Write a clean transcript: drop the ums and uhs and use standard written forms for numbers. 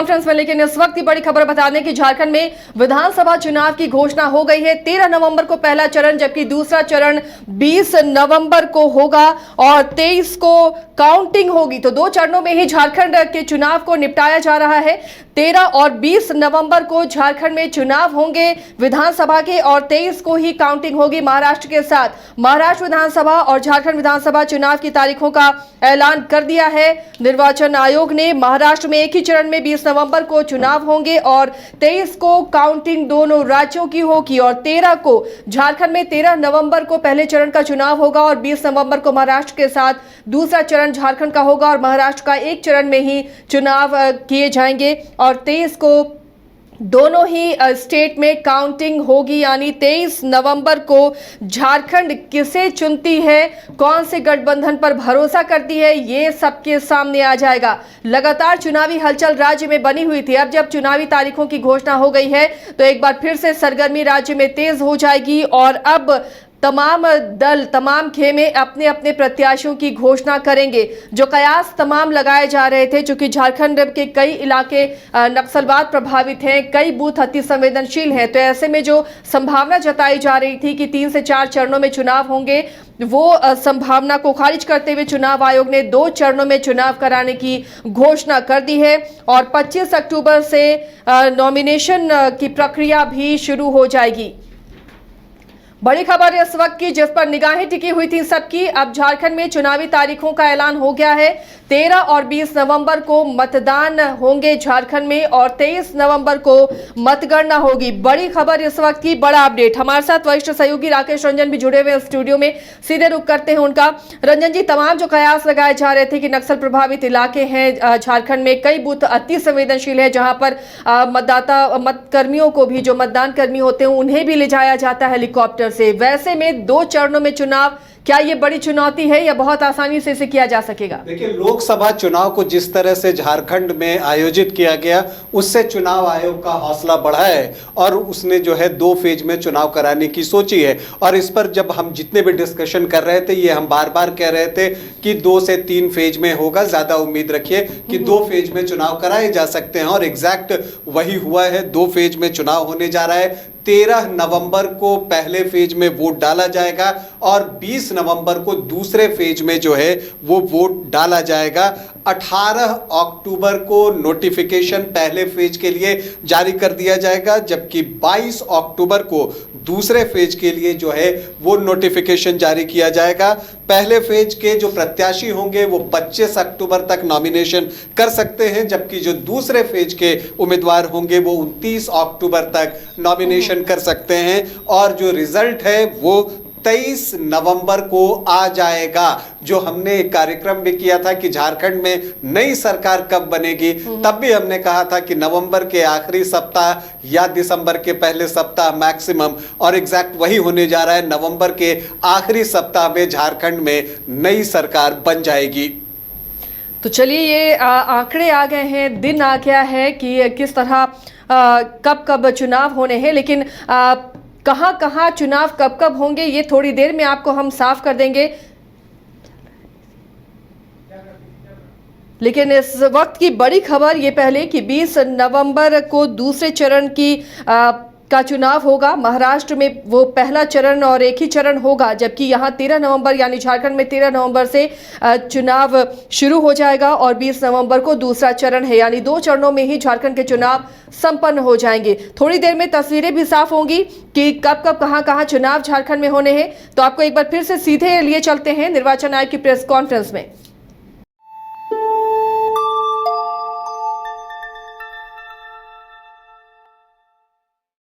Conference में। लेकिन इस वक्त की बड़ी खबर बता दें कि झारखंड में विधानसभा चुनाव की घोषणा हो गई है। 13 नवंबर को पहला चरण, जबकि दूसरा चरण 20 नवंबर को होगा और 23 को काउंटिंग होगी। तो 2 चरणों में ही झारखंड के चुनाव को निपटाया जा रहा है। 13 और 20 नवंबर को झारखंड में चुनाव होंगे विधानसभा के और 23 को ही काउंटिंग होगी महाराष्ट्र के साथ। महाराष्ट्र विधानसभा और झारखंड विधानसभा चुनाव की तारीखों का ऐलान कर दिया है निर्वाचन आयोग ने। महाराष्ट्र में एक ही चरण में 20 नवंबर को चुनाव होंगे और 23 को काउंटिंग दोनों राज्यों की होगी और 13 को झारखंड में 13 नवंबर को पहले चरण का चुनाव होगा और 20 नवंबर को महाराष्ट्र के साथ दूसरा चरण झारखंड का होगा और महाराष्ट्र का एक चरण में ही चुनाव किए जाएंगे और 23 को दोनों ही स्टेट में काउंटिंग होगी। यानी 23 नवंबर को झारखंड किसे चुनती है, कौन से गठबंधन पर भरोसा करती है, ये सबके सामने आ जाएगा। लगातार चुनावी हलचल राज्य में बनी हुई थी। अब जब चुनावी तारीखों की घोषणा हो गई है तो एक बार फिर से सरगर्मी राज्य में तेज हो जाएगी और अब तमाम दल, तमाम खेमे अपने अपने प्रत्याशियों की घोषणा करेंगे। जो कयास तमाम लगाए जा रहे थे, चूंकि झारखंड के कई इलाके नक्सलवाद प्रभावित हैं, कई बूथ अति संवेदनशील हैं, तो ऐसे में जो संभावना जताई जा रही थी कि 3 से 4 चरणों में चुनाव होंगे, वो संभावना को खारिज करते हुए चुनाव आयोग ने 2 चरणों में चुनाव कराने की घोषणा कर दी है और 25 अक्टूबर से नॉमिनेशन की प्रक्रिया भी शुरू हो जाएगी। बड़ी खबर इस वक्त की जिस पर निगाहें टिकी हुई थी सबकी, अब झारखंड में चुनावी तारीखों का ऐलान हो गया है। 13 और 20 नवंबर को मतदान होंगे झारखंड में और 23 नवंबर को मतगणना होगी। बड़ी खबर इस वक्त की, बड़ा अपडेट। हमारे साथ वरिष्ठ सहयोगी राकेश रंजन भी जुड़े हुए स्टूडियो में, सीधे रुख करते हैं उनका। रंजन जी, तमाम जो कयास लगाए जा रहे थे कि नक्सल प्रभावित इलाके हैं झारखंड में, कई बूथ अति संवेदनशील है जहां पर मतकर्मियों को भी, जो मतदान कर्मी होते हैं उन्हें भी ले जाया जाता है हेलीकॉप्टर से, वैसे में 2 चरणों में चुनाव, क्या ये बड़ी चुनौती है या बहुत आसानी से इसे किया जा सकेगा? देखिए, लोकसभा चुनाव को जिस तरह से झारखंड में आयोजित किया गया, उससे चुनाव आयोग का हौसला बढ़ा है और उसने जो है 2 फेज में चुनाव कराने की सोची है। और इस पर जब हम जितने भी डिस्कशन कर रहे थे, ये हम बार बार कह रहे थे कि 2 से 3 फेज में होगा। ज्यादा उम्मीद रखिए कि 2 फेज में चुनाव कराए जा सकते हैं और एग्जैक्ट वही हुआ है। 2 फेज में चुनाव होने जा रहा है। 13 नवंबर को पहले फेज में वोट डाला जाएगा और 20 नवंबर को दूसरे फेज में जो है वो वोट डाला जाएगा। 18 अक्टूबर को नोटिफिकेशन पहले फेज के लिए जारी कर दिया जाएगा, जबकि 22 अक्टूबर को दूसरे फेज के लिए जो है वो नोटिफिकेशन जारी किया जाएगा। पहले फेज के जो प्रत्याशी होंगे वो 25 अक्टूबर तक नॉमिनेशन कर सकते हैं, जबकि जो दूसरे फेज के उम्मीदवार होंगे वो 29 अक्टूबर तक नॉमिनेशन कर सकते हैं और जो रिजल्ट है वो 23 नवंबर को आ जाएगा। जो हमने एक कार्यक्रम भी किया था कि झारखंड में नई सरकार कब बनेगी, तब भी हमने कहा था कि नवंबर के आखिरी सप्ताह या दिसंबर के पहले सप्ताह मैक्सिमम, और एग्जैक्ट वही होने जा रहा है। नवंबर के आखिरी सप्ताह में झारखंड में नई सरकार बन जाएगी। तो चलिए, ये आंकड़े आ गए हैं, दिन आ गया है कि किस तरह कब कब चुनाव होने हैं, लेकिन कहां कहां चुनाव कब कब होंगे ये थोड़ी देर में आपको हम साफ कर देंगे। लेकिन इस वक्त की बड़ी खबर ये पहले कि 20 नवंबर को दूसरे चरण की का चुनाव होगा। महाराष्ट्र में वो पहला चरण और एक ही चरण होगा, जबकि यहाँ 13 नवंबर यानी झारखंड में 13 नवंबर से चुनाव शुरू हो जाएगा और 20 नवंबर को दूसरा चरण है। यानी 2 चरणों में ही झारखंड के चुनाव संपन्न हो जाएंगे। थोड़ी देर में तस्वीरें भी साफ होंगी कि कब कब कहां चुनाव झारखंड में होने हैं। तो आपको एक बार फिर से सीधे लिए चलते हैं निर्वाचन आयोग की प्रेस कॉन्फ्रेंस में।